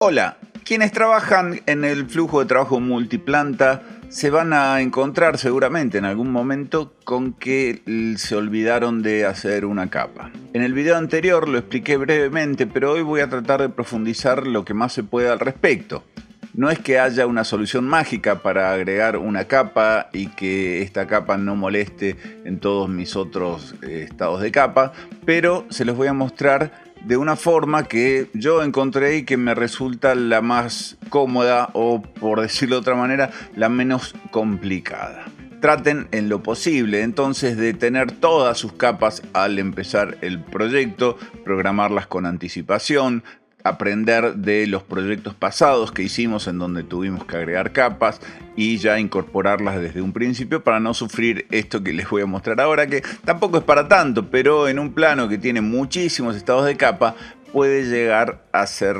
Hola, quienes trabajan en el flujo de trabajo multiplanta se van a encontrar seguramente en algún momento con que se olvidaron de hacer una capa. En el video anterior lo expliqué brevemente, pero hoy voy a tratar de profundizar lo que más se pueda al respecto. No es que haya una solución mágica para agregar una capa y que esta capa no moleste en todos mis otros estados de capa, pero se los voy a mostrar de una forma que yo encontré y que me resulta la más cómoda o, por decirlo de otra manera, la menos complicada. Traten en lo posible entonces de tener todas sus capas al empezar el proyecto, programarlas con anticipación, aprender de los proyectos pasados que hicimos en donde tuvimos que agregar capas y ya incorporarlas desde un principio para no sufrir esto que les voy a mostrar ahora, que tampoco es para tanto, pero en un plano que tiene muchísimos estados de capa puede llegar a ser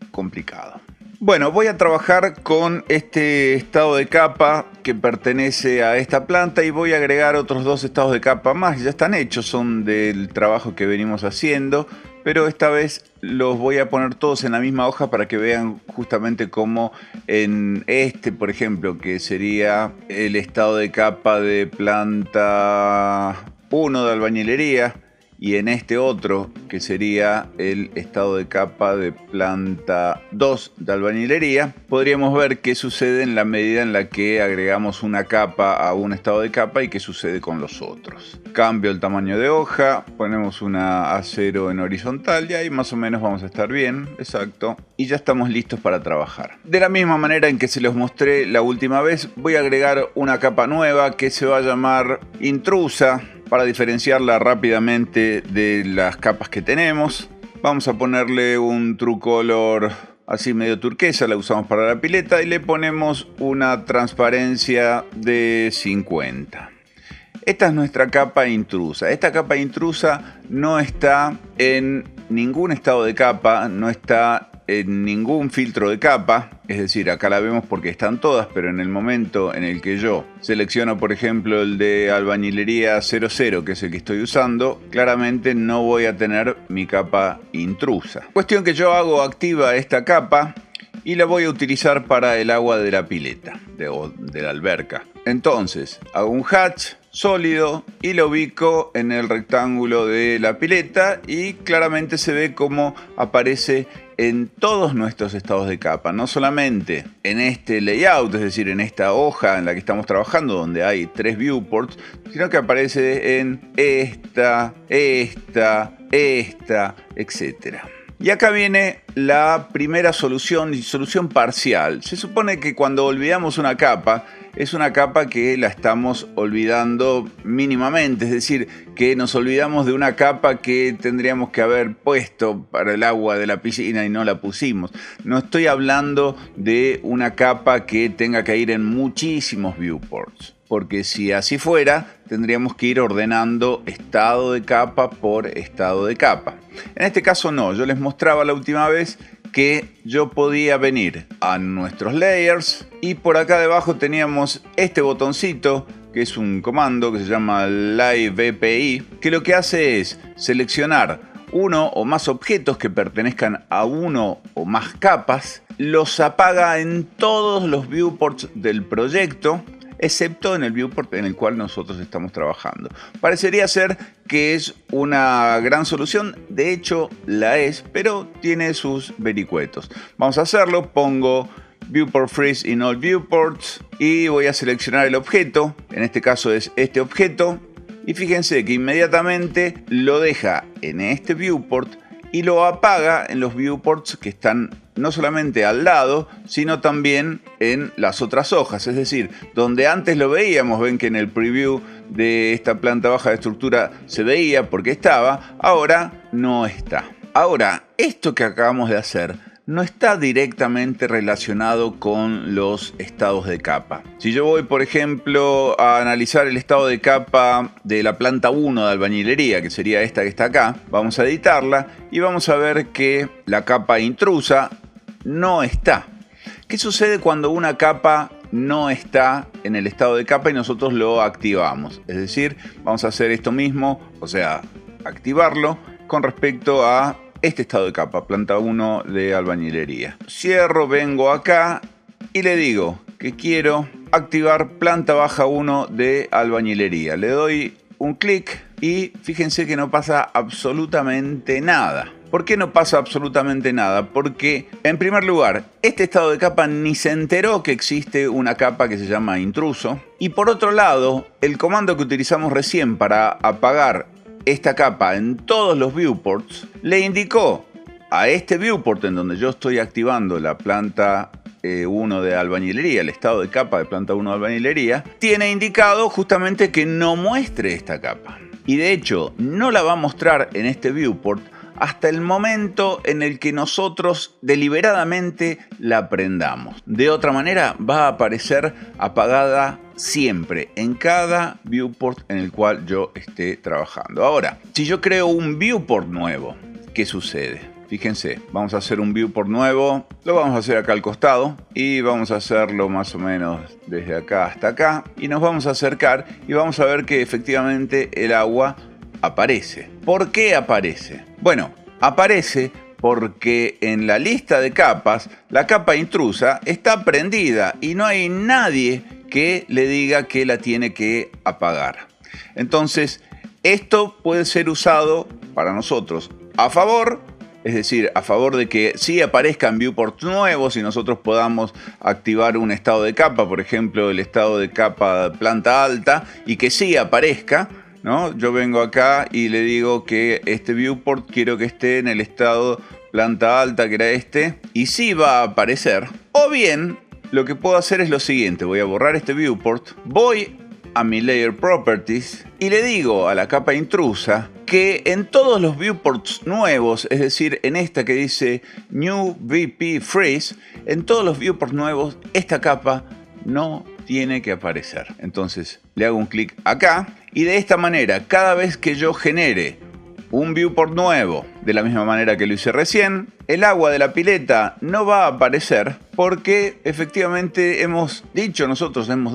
complicado. Bueno, voy a trabajar con este estado de capa que pertenece a esta planta y voy a agregar otros dos estados de capa más. Ya están hechos, son del trabajo que venimos haciendo, pero esta vez los voy a poner todos en la misma hoja para que vean justamente cómo en este, por ejemplo, que sería el estado de capa de planta 1 de albañilería, y en este otro, que sería el estado de capa de planta 2 de albañilería, podríamos ver qué sucede en la medida en la que agregamos una capa a un estado de capa y qué sucede con los otros. Cambio el tamaño de hoja, ponemos una A0 en horizontal y ahí más o menos vamos a estar bien, exacto. Y ya estamos listos para trabajar. De la misma manera en que se los mostré la última vez, voy a agregar una capa nueva que se va a llamar intrusa, para diferenciarla rápidamente de las capas que tenemos. Vamos a ponerle un True Color así medio turquesa, la usamos para la pileta, y le ponemos una transparencia de 50. Esta es nuestra capa intrusa. Esta capa intrusa no está en ningún estado de capa, no está en ningún filtro de capa, es decir, acá la vemos porque están todas, pero en el momento en el que yo selecciono, por ejemplo, el de albañilería 00, que es el que estoy usando, claramente no voy a tener mi capa intrusa. Cuestión que yo hago activa esta capa y la voy a utilizar para el agua de la pileta, de la alberca. Entonces, hago un hatch sólido y lo ubico en el rectángulo de la pileta y claramente se ve cómo aparece en todos nuestros estados de capa, no solamente en este layout, es decir, en esta hoja en la que estamos trabajando donde hay 3 viewports, sino que aparece en esta, etc. Y acá viene la primera solución parcial. Se supone que cuando olvidamos una capa, es una capa que la estamos olvidando mínimamente, es decir, que nos olvidamos de una capa que tendríamos que haber puesto para el agua de la piscina y no la pusimos. No estoy hablando de una capa que tenga que ir en muchísimos viewports, porque si así fuera, tendríamos que ir ordenando estado de capa por estado de capa. En este caso no, yo les mostraba la última vez que yo podía venir a nuestros layers y por acá debajo teníamos este botoncito que es un comando que se llama Live API, que lo que hace es seleccionar uno o más objetos que pertenezcan a uno o más capas, los apaga en todos los viewports del proyecto, excepto en el viewport en el cual nosotros estamos trabajando. Parecería ser que es una gran solución, de hecho la es, pero tiene sus vericuetos. Vamos a hacerlo, pongo Viewport Freeze in All Viewports y voy a seleccionar el objeto, en este caso es este objeto, y fíjense que inmediatamente lo deja en este viewport y lo apaga en los viewports que están no solamente al lado, sino también en las otras hojas. Es decir, donde antes lo veíamos, ven que en el preview de esta planta baja de estructura se veía porque estaba, ahora no está. Ahora, esto que acabamos de hacer no está directamente relacionado con los estados de capa. Si yo voy, por ejemplo, a analizar el estado de capa de la planta 1 de albañilería, que sería esta que está acá, vamos a editarla y vamos a ver que la capa intrusa no está. ¿Qué sucede cuando una capa no está en el estado de capa y nosotros lo activamos? Es decir, vamos a hacer esto mismo, o sea, activarlo con respecto a este estado de capa, planta 1 de albañilería. Cierro, vengo acá y le digo que quiero activar planta baja 1 de albañilería. Le doy un clic y fíjense que no pasa absolutamente nada. ¿Por qué no pasa absolutamente nada? Porque, en primer lugar, este estado de capa ni se enteró que existe una capa que se llama intruso. Y por otro lado, el comando que utilizamos recién para apagar esta capa en todos los viewports le indicó a este viewport en donde yo estoy activando la planta 1 de albañilería, el estado de capa de planta 1 de albañilería, tiene indicado justamente que no muestre esta capa. Y de hecho, no la va a mostrar en este viewport hasta el momento en el que nosotros deliberadamente la prendamos. De otra manera, va a aparecer apagada siempre, en cada viewport en el cual yo esté trabajando. Ahora, si yo creo un viewport nuevo, ¿qué sucede? Fíjense, vamos a hacer un viewport nuevo, lo vamos a hacer acá al costado y vamos a hacerlo más o menos desde acá hasta acá y nos vamos a acercar y vamos a ver que efectivamente el agua aparece. ¿Por qué aparece? Bueno, aparece porque en la lista de capas, la capa intrusa está prendida y no hay nadie que le diga que la tiene que apagar. Entonces, esto puede ser usado para nosotros a favor, es decir, a favor de que sí aparezcan viewports nuevos y nosotros podamos activar un estado de capa, por ejemplo, el estado de capa planta alta, y que sí aparezca, ¿no? Yo vengo acá y le digo que este viewport quiero que esté en el estado planta alta, que era este, y sí va a aparecer. O bien, lo que puedo hacer es lo siguiente, voy a borrar este viewport, voy a mi Layer Properties y le digo a la capa intrusa que en todos los viewports nuevos, es decir, en esta que dice New VP Freeze, en todos los viewports nuevos, esta capa no tiene que aparecer. Entonces le hago un clic acá y de esta manera, cada vez que yo genere un viewport nuevo, de la misma manera que lo hice recién, el agua de la pileta no va a aparecer porque efectivamente hemos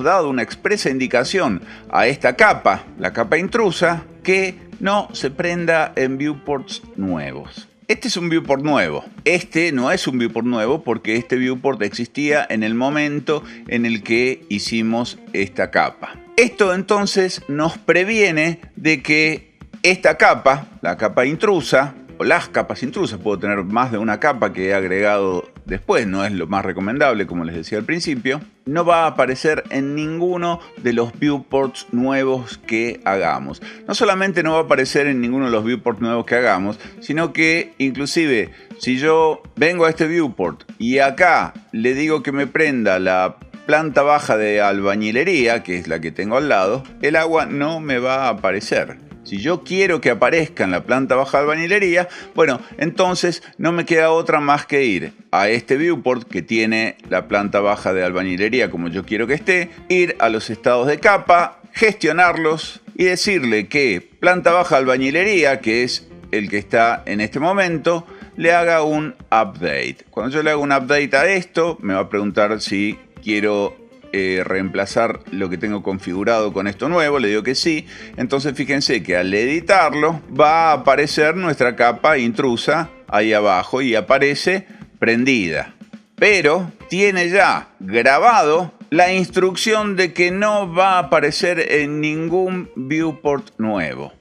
dado una expresa indicación a esta capa, la capa intrusa, que no se prenda en viewports nuevos. Este es un viewport nuevo. Este no es un viewport nuevo porque este viewport existía en el momento en el que hicimos esta capa. Esto entonces nos previene de que esta capa, la capa intrusa, o las capas intrusas, puedo tener más de una capa que he agregado después, no es lo más recomendable como les decía al principio, no va a aparecer en ninguno de los viewports nuevos que hagamos. No solamente no va a aparecer en ninguno de los viewports nuevos que hagamos, sino que inclusive si yo vengo a este viewport y acá le digo que me prenda la planta baja de albañilería, que es la que tengo al lado, el agua no me va a aparecer. Si yo quiero que aparezca en la planta baja de albañilería, bueno, entonces no me queda otra más que ir a este viewport que tiene la planta baja de albañilería como yo quiero que esté, ir a los estados de capa, gestionarlos y decirle que planta baja de albañilería, que es el que está en este momento, le haga un update. Cuando yo le hago un update a esto, me va a preguntar si quiero reemplazar lo que tengo configurado con esto nuevo, le digo que sí. Entonces fíjense que al editarlo va a aparecer nuestra capa intrusa ahí abajo y aparece prendida, pero tiene ya grabado la instrucción de que no va a aparecer en ningún viewport nuevo.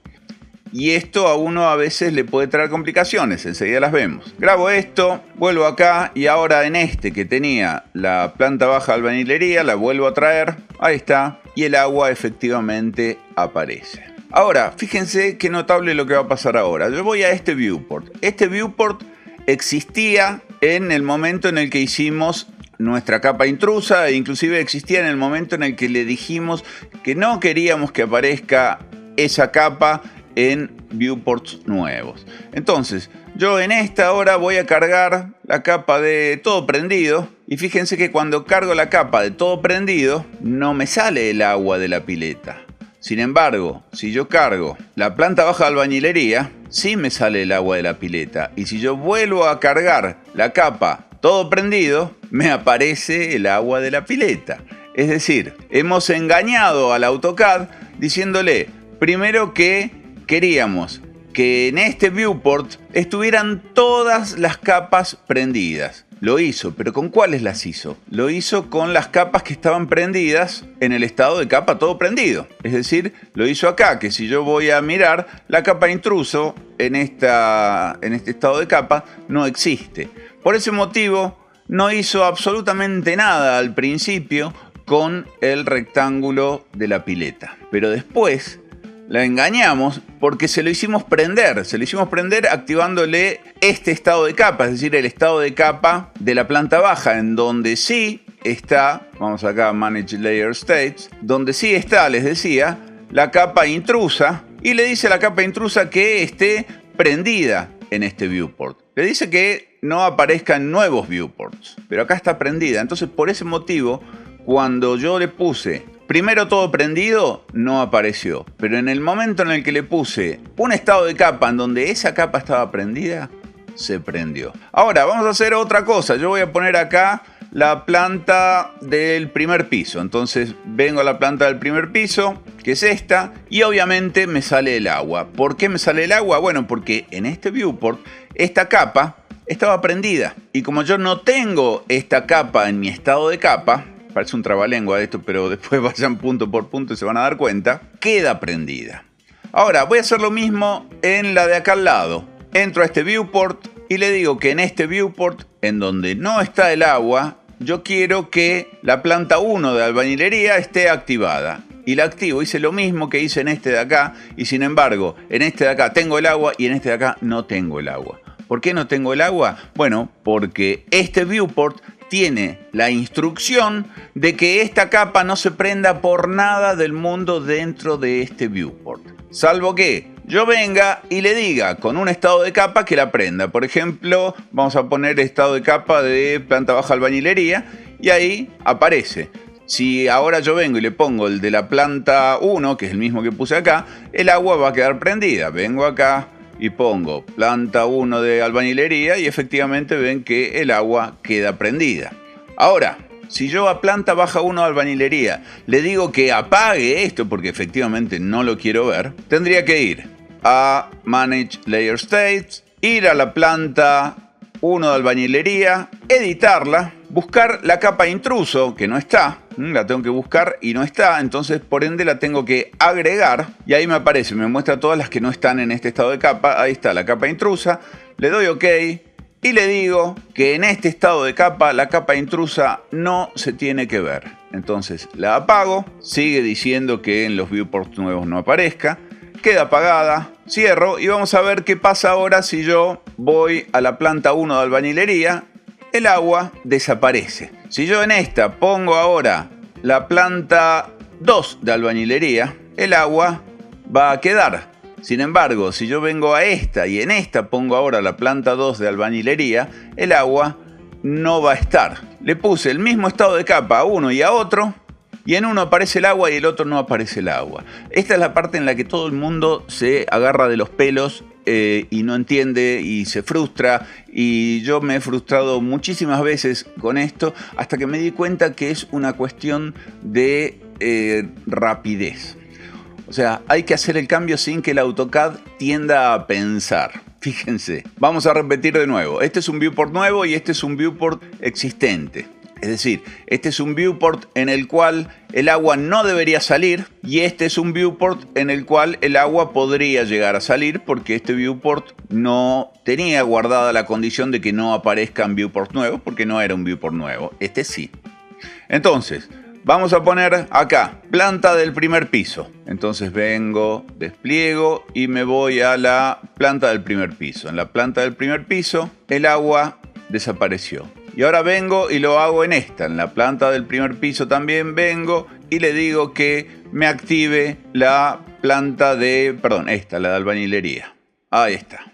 Y esto a uno a veces le puede traer complicaciones, enseguida las vemos. Grabo esto, vuelvo acá y ahora en este que tenía la planta baja de albañilería, la vuelvo a traer, ahí está, y el agua efectivamente aparece. Ahora, fíjense qué notable lo que va a pasar ahora. Yo voy a este viewport. Este viewport existía en el momento en el que hicimos nuestra capa intrusa e inclusive existía en el momento en el que le dijimos que no queríamos que aparezca esa capa en viewports nuevos. Entonces, yo en esta hora voy a cargar la capa de todo prendido y fíjense que cuando cargo la capa de todo prendido no me sale el agua de la pileta. Sin embargo, si yo cargo la planta baja de albañilería, sí me sale el agua de la pileta. Y si yo vuelvo a cargar la capa todo prendido, me aparece el agua de la pileta. Es decir, hemos engañado al AutoCAD diciéndole primero que queríamos que en este viewport estuvieran todas las capas prendidas. Lo hizo, pero ¿con cuáles las hizo? Lo hizo con las capas que estaban prendidas en el estado de capa todo prendido. Es decir, lo hizo acá, que si yo voy a mirar, la capa intruso en este estado de capa no existe. Por ese motivo, no hizo absolutamente nada al principio con el rectángulo de la pileta. Pero después la engañamos porque se lo hicimos prender. Se lo hicimos prender activándole este estado de capa, es decir, el estado de capa de la planta baja, en donde sí está, vamos acá a Manage Layer States, donde sí está, les decía, la capa intrusa, y le dice a la capa intrusa que esté prendida en este viewport. Le dice que no aparezcan nuevos viewports, pero acá está prendida. Entonces, por ese motivo, cuando yo le puse primero todo prendido, no apareció. Pero en el momento en el que le puse un estado de capa en donde esa capa estaba prendida, se prendió. Ahora, vamos a hacer otra cosa. Yo voy a poner acá la planta del primer piso. Entonces, vengo a la planta del primer piso, que es esta, y obviamente me sale el agua. ¿Por qué me sale el agua? Bueno, porque en este viewport, esta capa estaba prendida. Y como yo no tengo esta capa en mi estado de capa, parece un trabalengua esto, pero después vayan punto por punto y se van a dar cuenta, queda prendida. Ahora, voy a hacer lo mismo en la de acá al lado. Entro a este viewport y le digo que en este viewport, en donde no está el agua, yo quiero que la planta 1 de albañilería esté activada. Y la activo, hice lo mismo que hice en este de acá, y sin embargo, en este de acá tengo el agua y en este de acá no tengo el agua. ¿Por qué no tengo el agua? Bueno, porque este viewport tiene la instrucción de que esta capa no se prenda por nada del mundo dentro de este viewport. Salvo que yo venga y le diga con un estado de capa que la prenda. Por ejemplo, vamos a poner estado de capa de planta baja albañilería y ahí aparece. Si ahora yo vengo y le pongo el de la planta 1, que es el mismo que puse acá, el agua va a quedar prendida. Vengo acá y pongo planta 1 de albañilería y efectivamente ven que el agua queda prendida. Ahora, si yo a planta baja 1 de albañilería le digo que apague esto porque efectivamente no lo quiero ver, tendría que ir a Manage Layer States, ir a la planta 1 de albañilería, editarla, buscar la capa intruso que no está, la tengo que buscar y no está, entonces por ende la tengo que agregar y ahí me aparece, me muestra todas las que no están en este estado de capa. Ahí está la capa intrusa, le doy OK y le digo que en este estado de capa la capa intrusa no se tiene que ver. Entonces la apago, sigue diciendo que en los viewports nuevos no aparezca, queda apagada, cierro y vamos a ver qué pasa ahora si yo voy a la planta 1 de albañilería. El agua desaparece. Si yo en esta pongo ahora la planta 2 de albañilería, el agua va a quedar. Sin embargo, si yo vengo a esta y en esta pongo ahora la planta 2 de albañilería, el agua no va a estar. Le puse el mismo estado de capa a uno y a otro, y en uno aparece el agua y el otro no aparece el agua. Esta es la parte en la que todo el mundo se agarra de los pelos y no entiende y se frustra, y yo me he frustrado muchísimas veces con esto hasta que me di cuenta que es una cuestión de rapidez. O sea, hay que hacer el cambio sin que el AutoCAD tienda a pensar. Fíjense, vamos a repetir de nuevo. Este es un viewport nuevo y este es un viewport existente. Es decir, este es un viewport en el cual el agua no debería salir y este es un viewport en el cual el agua podría llegar a salir porque este viewport no tenía guardada la condición de que no aparezcan viewports nuevos porque no era un viewport nuevo. Este sí. Entonces, vamos a poner acá, planta del primer piso. Entonces vengo, despliego y me voy a la planta del primer piso. En la planta del primer piso, el agua desapareció. Y ahora vengo y lo hago en esta. En la planta del primer piso también vengo y le digo que me active la planta de, la de albañilería. Ahí está.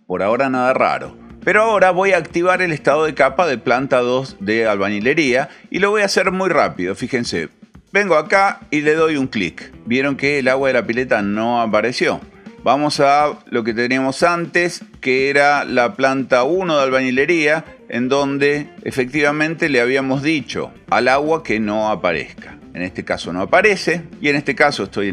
Por ahora nada raro. Pero ahora voy a activar el estado de capa de planta 2 de albañilería y lo voy a hacer muy rápido, fíjense. Vengo acá y le doy un clic. Vieron que el agua de la pileta no apareció. Vamos a lo que teníamos antes, que era la planta 1 de albañilería, en donde efectivamente le habíamos dicho al agua que no aparezca. En este caso no aparece y en este caso estoy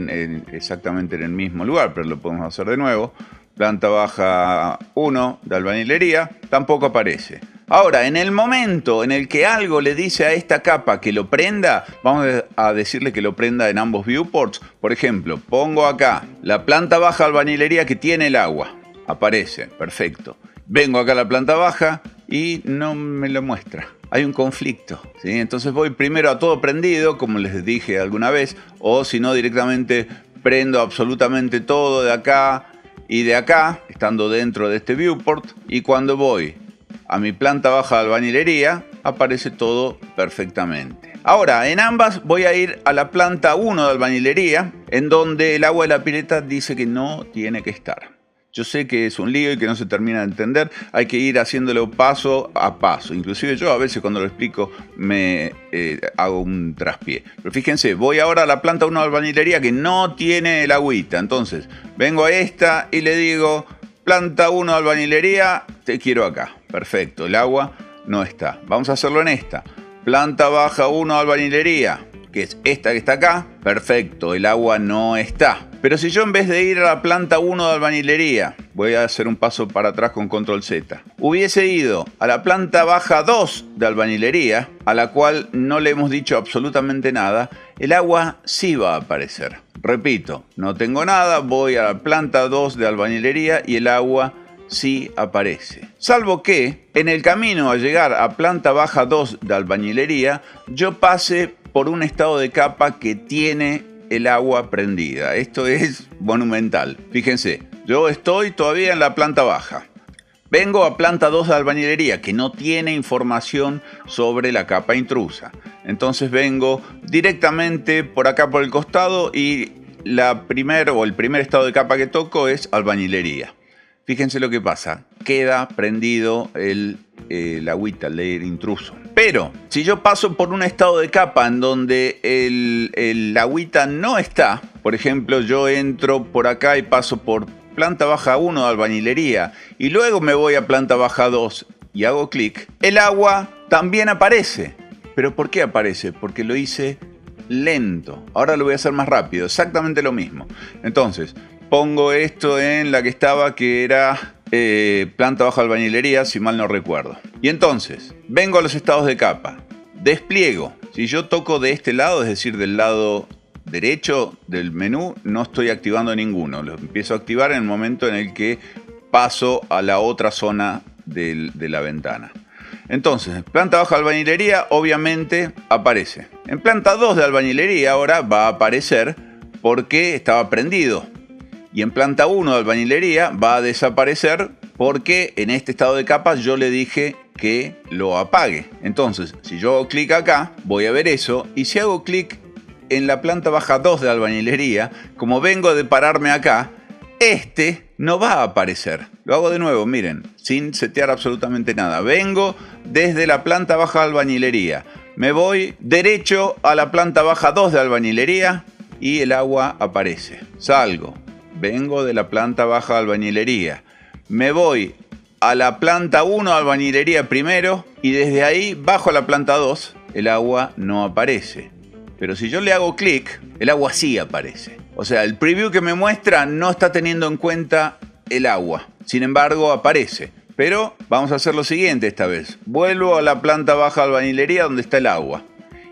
exactamente en el mismo lugar, pero lo podemos hacer de nuevo. planta baja 1 de albañilería, tampoco aparece. Ahora, en el momento en el que algo le dice a esta capa que lo prenda, vamos a decirle que lo prenda en ambos viewports. Por ejemplo, pongo acá la planta baja de albañilería que tiene el agua. Aparece, perfecto. Vengo acá a la planta baja y no me lo muestra. Hay un conflicto, ¿sí? Entonces voy primero a todo prendido, como les dije alguna vez, o si no directamente prendo absolutamente todo de acá y de acá, estando dentro de este viewport, y cuando voy a mi planta baja de albañilería, aparece todo perfectamente. Ahora, en ambas voy a ir a la planta 1 de albañilería, en donde el agua de la pileta dice que no tiene que estar. Yo sé que es un lío y que no se termina de entender, hay que ir haciéndolo paso a paso. Inclusive yo a veces cuando lo explico me hago un traspié. Pero fíjense, voy ahora a la planta 1 de albañilería que no tiene el agüita. Entonces, vengo a esta y le digo, planta 1 de albañilería, te quiero acá. Perfecto, el agua no está. Vamos a hacerlo en esta. Planta baja 1 de albañilería, que es esta que está acá. Perfecto, el agua no está. Pero si yo en vez de ir a la planta 1 de albañilería, voy a hacer un paso para atrás con control Z, hubiese ido a la planta baja 2 de albañilería, a la cual no le hemos dicho absolutamente nada, el agua sí va a aparecer. Repito, no tengo nada, voy a la planta 2 de albañilería y el agua sí aparece. Salvo que en el camino a llegar a planta baja 2 de albañilería, yo pase por un estado de capa que tiene el agua prendida. Esto es monumental. Fíjense, yo estoy todavía en la planta baja. Vengo a planta 2 de albañilería que no tiene información sobre la capa intrusa. Entonces vengo directamente por acá por el costado y el primer estado de capa que toco es albañilería. Fíjense lo que pasa. Queda prendido el agüita, el intruso. Pero si yo paso por un estado de capa en donde el agüita no está, por ejemplo, yo entro por acá y paso por planta baja 1 de albañilería y luego me voy a planta baja 2 y hago clic, el agua también aparece. ¿Pero por qué aparece? Porque lo hice lento. Ahora lo voy a hacer más rápido, exactamente lo mismo. Entonces, pongo esto en la que estaba, que era planta baja albañilería, si mal no recuerdo. Y entonces, vengo a los estados de capa, despliego. Si yo toco de este lado, es decir, del lado derecho del menú, no estoy activando ninguno. Lo empiezo a activar en el momento en el que paso a la otra zona de la ventana. Entonces, planta baja albañilería, obviamente aparece. En planta 2 de albañilería ahora va a aparecer porque estaba prendido. Y en planta 1 de albañilería va a desaparecer porque en este estado de capa yo le dije que lo apague. Entonces, si yo hago clic acá, voy a ver eso. Y si hago clic en la planta baja 2 de albañilería, como vengo de pararme acá, este no va a aparecer. Lo hago de nuevo, miren, sin setear absolutamente nada. Vengo desde la planta baja de albañilería. Me voy derecho a la planta baja 2 de albañilería y el agua aparece. Salgo. Vengo de la planta baja de albañilería. Me voy a la planta 1 de albañilería primero y desde ahí bajo a la planta 2. El agua no aparece. Pero si yo le hago clic, el agua sí aparece. O sea, el preview que me muestra no está teniendo en cuenta el agua. Sin embargo, aparece. Pero vamos a hacer lo siguiente esta vez. Vuelvo a la planta baja de albañilería donde está el agua.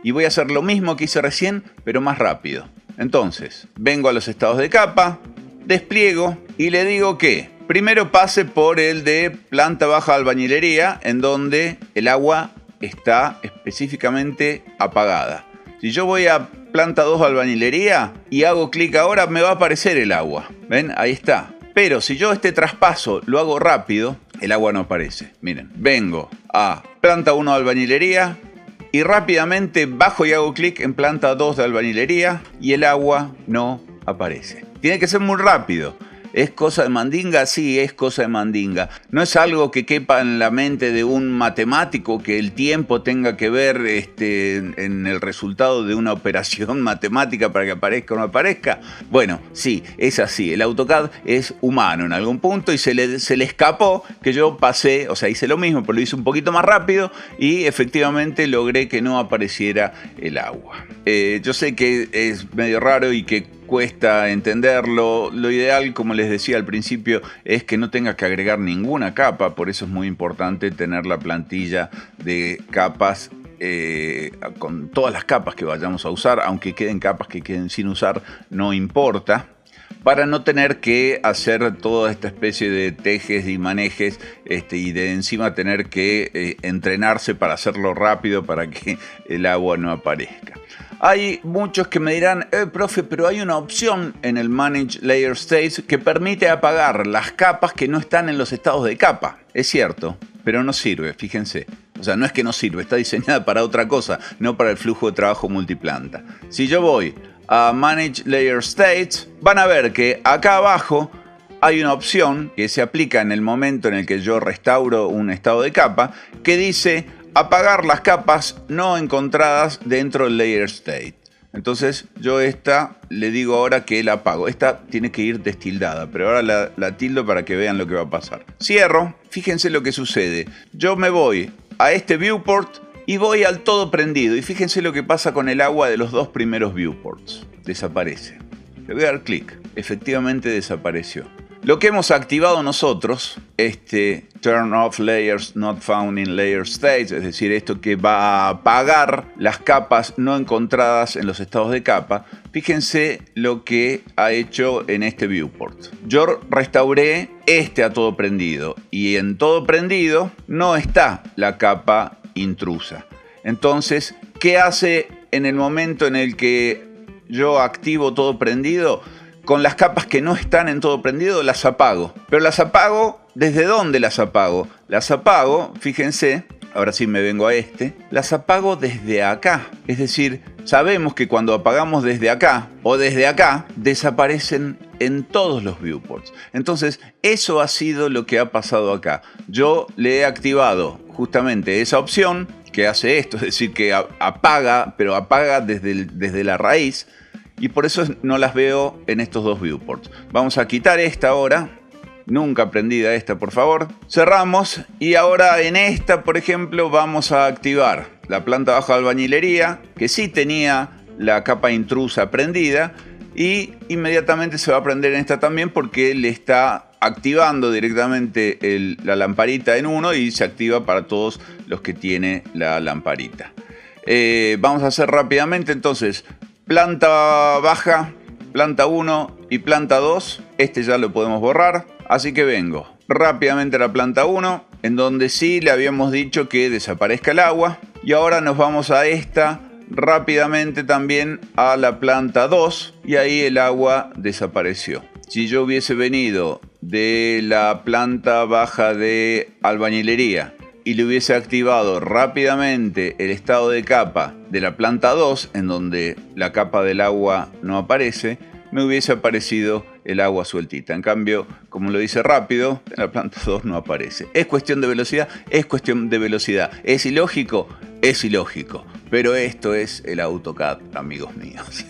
Y voy a hacer lo mismo que hice recién, pero más rápido. Entonces, vengo a los estados de capa, despliego y le digo que primero pase por el de planta baja de albañilería, en donde el agua está específicamente apagada. Si yo voy a planta 2 de albañilería y hago clic ahora, me va a aparecer el agua. ¿Ven? Ahí está. Pero si yo este traspaso lo hago rápido, el agua no aparece. Miren, vengo a planta 1 de albañilería y rápidamente bajo y hago clic en planta 2 de albañilería y el agua no aparece. Tiene que ser muy rápido. ¿Es cosa de mandinga? Sí, es cosa de mandinga. No es algo que quepa en la mente de un matemático, que el tiempo tenga que ver en el resultado de una operación matemática para que aparezca o no aparezca. Bueno, sí, es así. El AutoCAD es humano en algún punto y se le escapó que yo pasé, o sea, hice lo mismo, pero lo hice un poquito más rápido y efectivamente logré que no apareciera el agua. Yo sé que es medio raro y que cuesta entenderlo. Lo ideal, como les decía al principio, es que no tengas que agregar ninguna capa. Por eso es muy importante tener la plantilla de capas con todas las capas que vayamos a usar, aunque queden capas que queden sin usar, no importa, para no tener que hacer toda esta especie de tejes y manejes y de encima tener que entrenarse para hacerlo rápido para que el agua no aparezca. Hay muchos que me dirán, profe, pero hay una opción en el Manage Layer States que permite apagar las capas que no están en los estados de capa. Es cierto, pero no sirve, fíjense. O sea, no es que no sirve, está diseñada para otra cosa, no para el flujo de trabajo multiplanta. Si yo voy a Manage Layer States, van a ver que acá abajo hay una opción que se aplica en el momento en el que yo restauro un estado de capa, que dice apagar las capas no encontradas dentro del Layer State. Entonces yo esta le digo ahora que la apago. Esta tiene que ir destildada, pero ahora la tildo para que vean lo que va a pasar. Cierro, fíjense lo que sucede. Yo me voy a este viewport y voy al todo prendido. Y fíjense lo que pasa con el agua de los dos primeros viewports. Desaparece. Le voy a dar clic. Efectivamente desapareció. Lo que hemos activado nosotros, Turn Off Layers Not Found in Layer States, es decir, esto que va a apagar las capas no encontradas en los estados de capa, fíjense lo que ha hecho en este viewport. Yo restauré a todo prendido y en todo prendido no está la capa intrusa. Entonces, ¿qué hace en el momento en el que yo activo todo prendido? Con las capas que no están en todo prendido las apago. Pero las apago, ¿desde dónde las apago? Las apago, fíjense, ahora sí me vengo a las apago desde acá. Es decir, sabemos que cuando apagamos desde acá o desde acá, desaparecen en todos los viewports. Entonces, eso ha sido lo que ha pasado acá. Yo le he activado justamente esa opción que hace esto, es decir, que apaga, pero apaga desde la raíz. Y por eso no las veo en estos dos viewports. Vamos a quitar esta ahora. Nunca prendida esta, por favor. Cerramos y ahora en esta, por ejemplo, vamos a activar la planta baja de albañilería, que sí tenía la capa intrusa prendida. Y inmediatamente se va a prender en esta también porque le está activando directamente la lamparita en uno y se activa para todos los que tiene la lamparita. Vamos a hacer rápidamente entonces planta baja, planta 1 y planta 2. Ya lo podemos borrar. Así que vengo rápidamente a la planta 1, en donde sí le habíamos dicho que desaparezca el agua. Y ahora nos vamos a rápidamente también a la planta 2 y ahí el agua desapareció. Si yo hubiese venido de la planta baja de albañilería y le hubiese activado rápidamente el estado de capa de la planta 2, en donde la capa del agua no aparece, me hubiese aparecido el agua sueltita. En cambio, como lo dice rápido, en la planta 2 no aparece. ¿Es cuestión de velocidad? Es cuestión de velocidad. ¿Es ilógico? Es ilógico. Pero esto es el AutoCAD, amigos míos.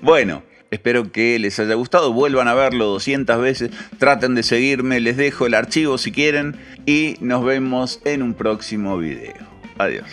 Bueno, espero que les haya gustado. Vuelvan a verlo 200 veces. Traten de seguirme. Les dejo el archivo si quieren. Y nos vemos en un próximo video. Adiós.